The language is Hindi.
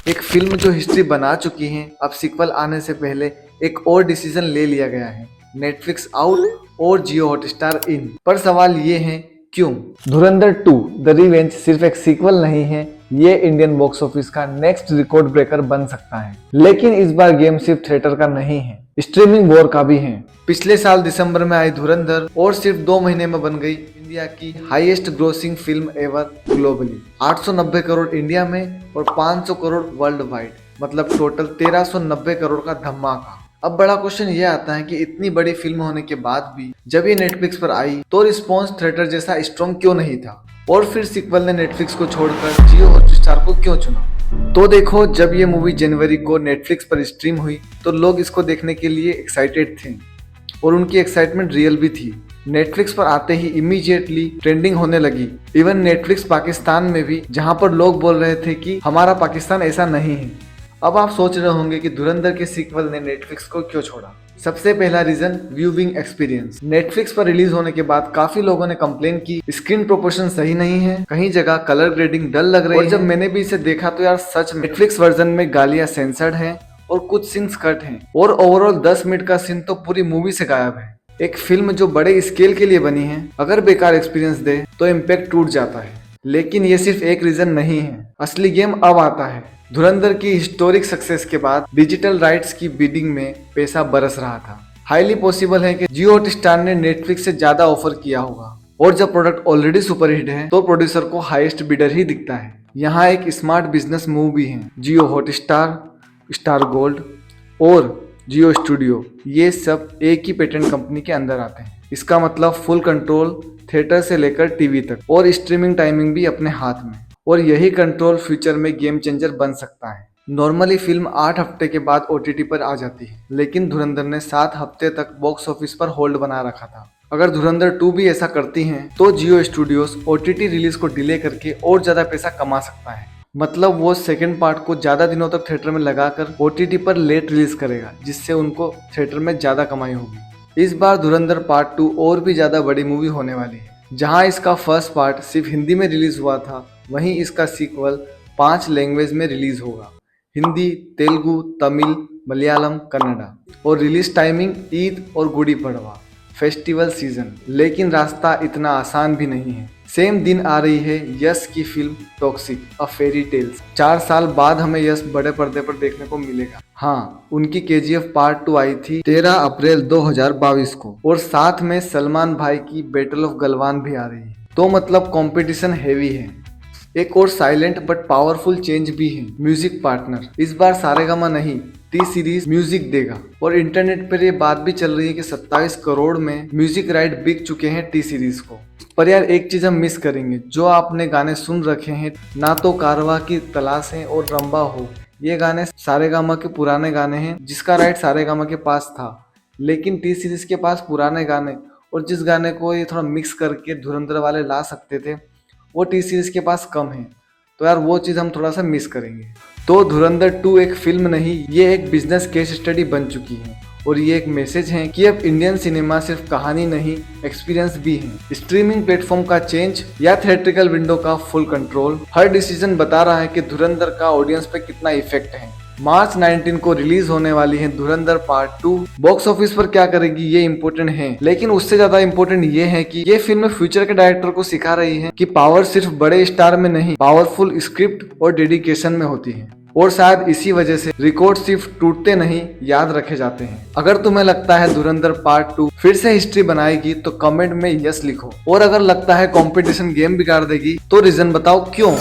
एक फिल्म जो हिस्ट्री बना चुकी है, अब सीक्वल आने से पहले एक और डिसीजन ले लिया गया है। नेटफ्लिक्स आउट और जियो हॉटस्टार इन। पर सवाल ये है, क्यों? धुरंधर 2 द रिवेंज सिर्फ एक सीक्वल नहीं है, ये इंडियन बॉक्स ऑफिस का नेक्स्ट रिकॉर्ड ब्रेकर बन सकता है। लेकिन इस बार गेम सिर्फ थिएटर का नहीं है, स्ट्रीमिंग वॉर का भी है। पिछले साल दिसंबर में आई धुरंधर और सिर्फ 2 महीने में बन गई इंडिया की highest grossing film ever globally. 890 crore India में और 500 करोड़ वर्ल्ड वाइड, मतलब टोटल 1390 करोड़ का धमाका। अब बड़ा क्वेश्चन ये आता है कि इतनी बड़ी फिल्म होने के बाद भी जब ये नेटफ्लिक्स पर आई तो रिस्पॉन्स थिएटर जैसा स्ट्रॉन्ग क्यों नहीं था, और फिर सीक्वल ने नेटफ्लिक्स को छोड़कर जियो हॉटस्टार को क्यों चुना? तो देखो, जब ये मूवी जनवरी को नेटफ्लिक्स पर स्ट्रीम हुई तो लोग इसको देखने के लिए एक्साइटेड थे और उनकी एक्साइटमेंट रियल भी थी। नेटफ्लिक्स पर आते ही इमीडिएटली ट्रेंडिंग होने लगी, इवन नेटफ्लिक्स पाकिस्तान में भी, जहां पर लोग बोल रहे थे कि हमारा पाकिस्तान ऐसा नहीं है। अब आप सोच रहे होंगे कि धुरंधर के सीक्वल ने नेटफ्लिक्स को क्यों छोड़ा। सबसे पहला रीजन, व्यूइंग एक्सपीरियंस। नेटफ्लिक्स पर रिलीज होने के बाद काफी लोगों ने कंप्लेन की स्क्रीन प्रोपोर्शन सही नहीं है, कहीं जगह कलर ग्रेडिंग डल लग रही है। और जब मैंने भी इसे देखा तो यार सच में नेटफ्लिक्स वर्जन में गालियां सेंसर्ड हैं और कुछ सीन्स कट हैं, और ओवरऑल 10 मिनट का सीन तो पूरी मूवी से गायब है। एक फिल्म जो बड़े स्केल के लिए बनी है, अगर बेकार एक्सपीरियंस दे तो इम्पैक्ट टूट जाता है। लेकिन ये सिर्फ एक रीजन नहीं है, असली गेम अब आता है। धुरंधर की हिस्टोरिक सक्सेस के बाद डिजिटल राइट्स की बिडिंग में पैसा बरस रहा था। हाईली पॉसिबल है कि जियो हॉटस्टार ने नेटफ्लिक्स से ज्यादा ऑफर किया होगा, और जब प्रोडक्ट ऑलरेडी सुपरहिट है तो प्रोड्यूसर को हाईएस्ट बिडर ही दिखता है। यहाँ एक स्मार्ट बिजनेस मूव भी है। जियो हॉटस्टार, स्टार गोल्ड और जियो स्टूडियो, ये सब एक ही पेटेंट कंपनी के अंदर आते हैं। इसका मतलब फुल कंट्रोल थिएटर से लेकर टीवी तक, और स्ट्रीमिंग टाइमिंग भी अपने हाथ में। और यही कंट्रोल फ्यूचर में गेम चेंजर बन सकता है। नॉर्मली फिल्म 8 हफ्ते के बाद OTT पर आ जाती है, लेकिन धुरंधर ने 7 हफ्ते तक बॉक्स ऑफिस पर होल्ड बना रखा था। अगर धुरंधर 2 भी ऐसा करती हैं तो जियो स्टूडियोज OTT रिलीज को डिले करके और ज्यादा पैसा कमा सकता है। मतलब वो सेकंड पार्ट को ज्यादा दिनों तक थिएटर में लगाकर OTT पर लेट रिलीज करेगा, जिससे उनको थिएटर में ज्यादा कमाई होगी। इस बार धुरंधर पार्ट 2 और भी ज्यादा बड़ी मूवी होने वाली है। जहां इसका फर्स्ट पार्ट सिर्फ हिंदी में रिलीज हुआ था, वहीं इसका सीक्वल 5 लैंग्वेज में रिलीज होगा, हिंदी, तेलुगु, तमिल, मलयालम, कन्नड़ा। और रिलीज टाइमिंग ईद और गुड़ी पड़वा, फेस्टिवल सीजन। लेकिन रास्ता इतना आसान भी नहीं है। सेम दिन आ रही है यश की फिल्म टॉक्सिक अ फेरी टेल्स। 4 साल बाद हमें यश बड़े पर्दे पर देखने को मिलेगा। हाँ, उनकी KGF पार्ट 2 आई थी 13 अप्रैल 2022 को, और साथ में सलमान भाई की बैटल ऑफ गलवान भी आ रही है। तो मतलब कंपटीशन हैवी है। एक और साइलेंट बट पावरफुल चेंज भी है, म्यूजिक पार्टनर। इस बार सारेगामा नहीं, टी सीरीज म्यूजिक देगा। और इंटरनेट पर ये बात भी चल रही है कि 27 करोड़ में म्यूजिक राइट बिक चुके हैं टी सीरीज को। पर यार एक चीज हम मिस करेंगे, जो आपने गाने सुन रखे हैं, ना तो कारवा की तलाश है और रंबा हो, ये गाने सारेगामा के पुराने गाने हैं, जिसका राइट सारेगामा के पास था। लेकिन टी सीरीज के पास पुराने गाने, और जिस गाने को ये थोड़ा मिक्स करके धुरंधर वाले ला सकते थे, वो टी सीरीज के पास कम है। तो यार वो चीज़ हम थोड़ा सा मिस करेंगे। तो धुरंधर 2 एक फिल्म नहीं, ये एक बिजनेस केस स्टडी बन चुकी है। और ये एक मैसेज है कि अब इंडियन सिनेमा सिर्फ कहानी नहीं, एक्सपीरियंस भी है। स्ट्रीमिंग प्लेटफॉर्म का चेंज या थिएट्रिकल विंडो का फुल कंट्रोल, हर डिसीजन बता रहा है कि धुरंधर का ऑडियंस पे कितना इफेक्ट है। मार्च 19 को रिलीज होने वाली है धुरंधर पार्ट 2। बॉक्स ऑफिस पर क्या करेगी ये इम्पोर्टेंट है, लेकिन उससे ज्यादा इम्पोर्टेंट ये है कि ये फिल्म फ्यूचर के डायरेक्टर को सिखा रही है कि पावर सिर्फ बड़े स्टार में नहीं, पावरफुल स्क्रिप्ट और डेडिकेशन में होती है। और शायद इसी वजह से रिकॉर्ड सिर्फ टूटते नहीं, याद रखे जाते हैं। अगर तुम्हें लगता है धुरंधर पार्ट 2 फिर से हिस्ट्री बनाएगी तो कमेंट में यस लिखो, और अगर लगता है कंपटीशन गेम बिगाड़ देगी तो रीजन बताओ क्यों।